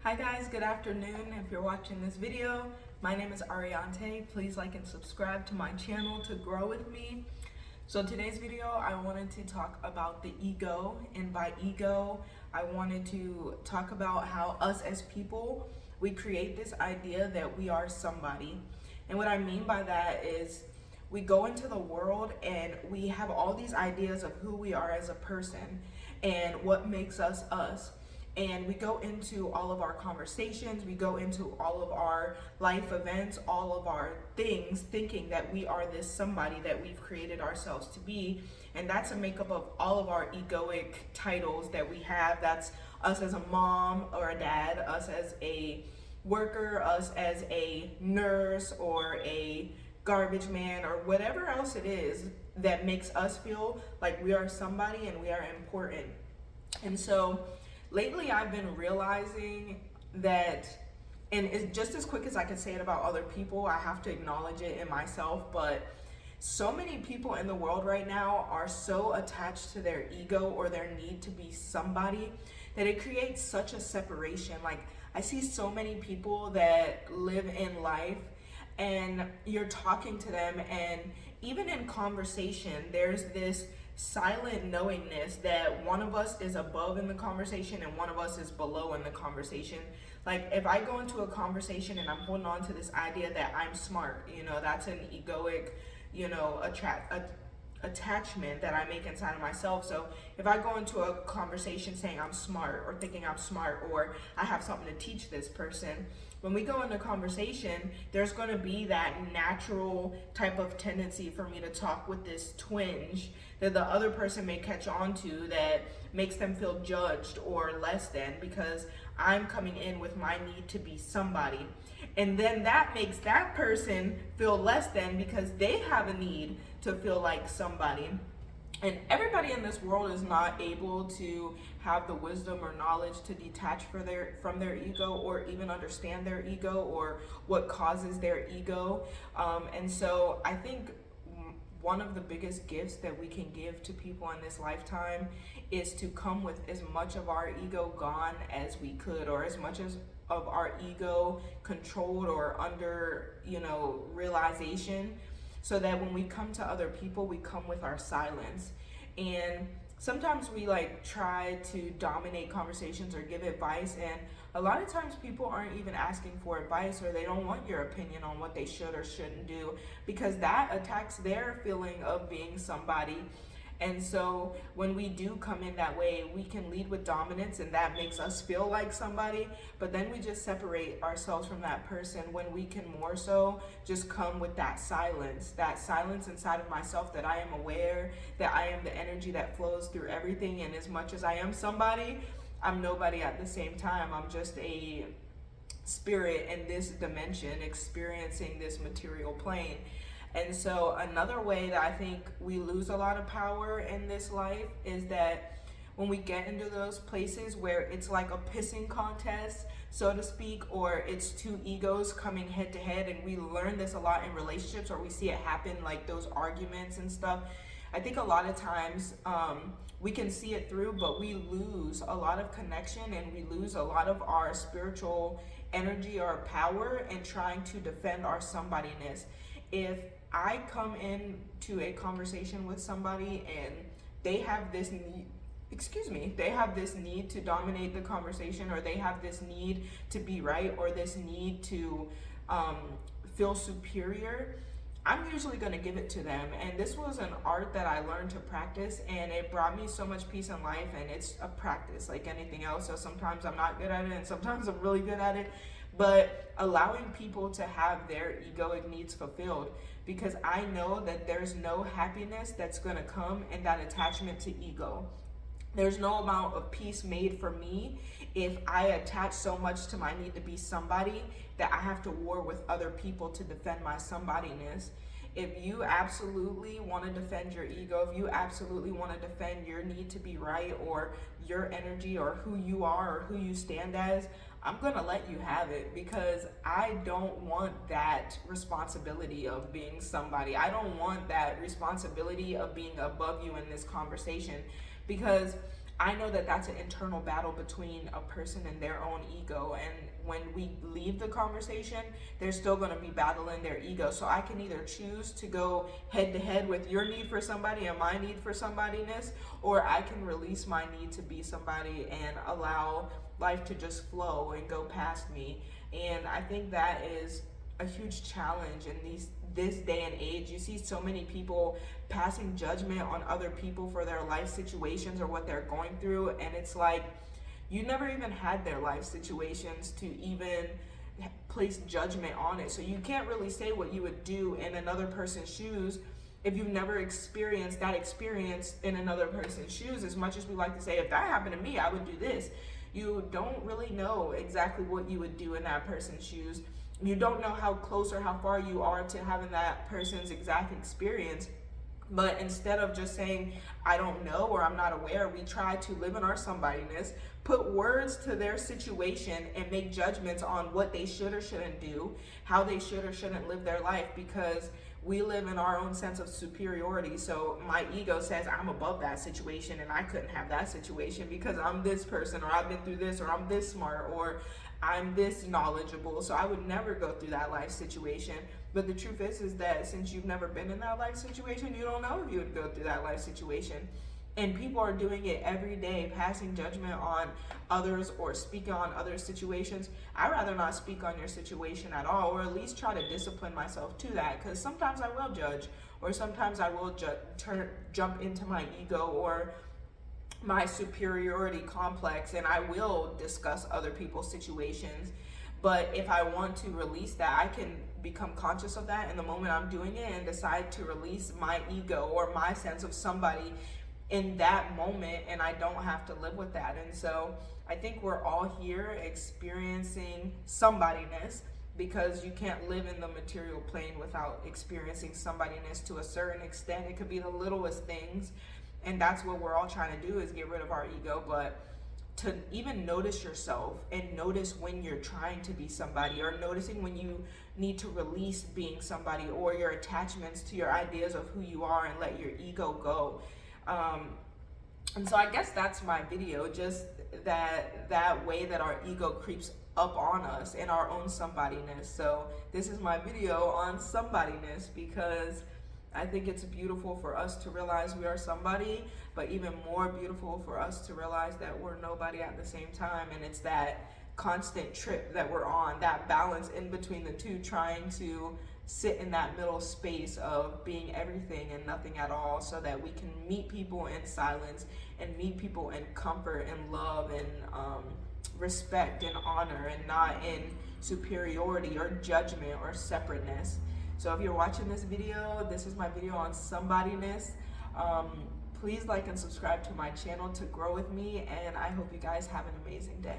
Hi guys, good afternoon. If you're watching this video, my name is Ariante. Please like and subscribe to my channel to grow with me. So today's video, I wanted to talk about the ego, and by ego, I wanted to talk about how us as people, we create this idea that we are somebody. And what I mean by that is we go into the world and we have all these ideas of who we are as a person and what makes us us. And we go into all of our conversations, we go into all of our life events, all of our things, thinking that we are this somebody that we've created ourselves to be. And that's a makeup of all of our egoic titles that we have. That's us as a mom or a dad, us as a worker, us as a nurse or a garbage man, or whatever else it is that makes us feel like we are somebody and we are important. And so lately I've been realizing that, and it's just as quick as I can say it about other people, I have to acknowledge it in myself, but so many people in the world right now are so attached to their ego or their need to be somebody that it creates such a separation. Like, I see so many people that live in life and you're talking to them, and even in conversation, there's this silent knowingness that one of us is above in the conversation and one of us is below in the conversation. Like, if I go into a conversation and I'm holding on to this idea that I'm smart, that's an egoic, attachment that I make inside of myself. So if I go into a conversation saying I'm smart or thinking I'm smart or I have something to teach this person, when we go into conversation, there's going to be that natural type of tendency for me to talk with this twinge that the other person may catch on to that makes them feel judged or less than, because I'm coming in with my need to be somebody. And then that makes that person feel less than because they have a need to feel like somebody. And everybody in this world is not able to have the wisdom or knowledge to detach from their ego or even understand their ego or what causes their ego. And so I think one of the biggest gifts that we can give to people in this lifetime is to come with as much of our ego gone as we could, or as much as of our ego controlled or under, realization, so that when we come to other people, we come with our silence. And sometimes we try to dominate conversations or give advice, and a lot of times people aren't even asking for advice, or they don't want your opinion on what they should or shouldn't do, because that attacks their feeling of being somebody. And so when we do come in that way, we can lead with dominance, and that makes us feel like somebody, but then we just separate ourselves from that person when we can more so just come with that silence inside of myself, that I am aware that I am the energy that flows through everything. And as much as I am somebody, I'm nobody at the same time. I'm just a spirit in this dimension experiencing this material plane. And so another way that I think we lose a lot of power in this life is that when we get into those places where it's like a pissing contest, so to speak, or it's two egos coming head to head, and we learn this a lot in relationships, or we see it happen, like those arguments and stuff. I think a lot of times we can see it through, but we lose a lot of connection and we lose a lot of our spiritual energy or power in trying to defend our somebodiness. If I come into a conversation with somebody and they have this need, they have this need to dominate the conversation, or they have this need to be right, or this need to feel superior, I'm usually going to give it to them. And this was an art that I learned to practice, and it brought me so much peace in life. And it's a practice like anything else. So sometimes I'm not good at it and sometimes I'm really good at it. But allowing people to have their egoic needs fulfilled, because I know that there's no happiness that's going to come in that attachment to ego. There's no amount of peace made for me if I attach so much to my need to be somebody that I have to war with other people to defend my somebodiness. If you absolutely want to defend your ego, if you absolutely want to defend your need to be right, or your energy, or who you are, or who you stand as, I'm going to let you have it, because I don't want that responsibility of being somebody. I don't want that responsibility of being above you in this conversation, because I know that that's an internal battle between a person and their own ego. And when we leave the conversation, they're still going to be battling their ego. So I can either choose to go head to head with your need for somebody and my need for somebodiness, or I can release my need to be somebody and allow life to just flow and go past me. And I think that is a huge challenge in this day and age. You see so many people passing judgment on other people for their life situations or what they're going through, and it's like you never even had their life situations to even place judgment on it. So you can't really say what you would do in another person's shoes if you've never experienced that experience in another person's shoes. As much as we like to say, if that happened to me, I would do this, you don't really know exactly what you would do in that person's shoes. You don't know how close or how far you are to having that person's exact experience. But instead of just saying, I don't know, or I'm not aware, we try to live in our somebodiness, put words to their situation, and make judgments on what they should or shouldn't do, how they should or shouldn't live their life, because we live in our own sense of superiority. So my ego says I'm above that situation and I couldn't have that situation because I'm this person, or I've been through this, or I'm this smart, or I'm this knowledgeable, so I would never go through that life situation. But the truth is that since you've never been in that life situation, you don't know if you would go through that life situation. And people are doing it every day, passing judgment on others or speaking on other situations. I'd rather not speak on your situation at all, or at least try to discipline myself to that, because sometimes I will judge, or sometimes I will jump into my ego or my superiority complex, and I will discuss other people's situations. But if I want to release that, I can become conscious of that in the moment I'm doing it and decide to release my ego or my sense of somebody in that moment, and I don't have to live with that. And so I think we're all here experiencing somebodiness, because you can't live in the material plane without experiencing somebodiness to a certain extent. It could be the littlest things. And that's what we're all trying to do, is get rid of our ego. But to even notice yourself and notice when you're trying to be somebody, or noticing when you need to release being somebody, or your attachments to your ideas of who you are, and let your ego go. And so I guess that's my video, just that way that our ego creeps up on us in our own somebodiness. So this is my video on somebodiness, because I think it's beautiful for us to realize we are somebody, but even more beautiful for us to realize that we're nobody at the same time. And it's that constant trip that we're on, that balance in between the two, trying to sit in that middle space of being everything and nothing at all, so that we can meet people in silence and meet people in comfort and love and respect and honor, and not in superiority or judgment or separateness. So if you're watching this video, this is my video on somebodiness. Please like and subscribe to my channel to grow with me, and I hope you guys have an amazing day.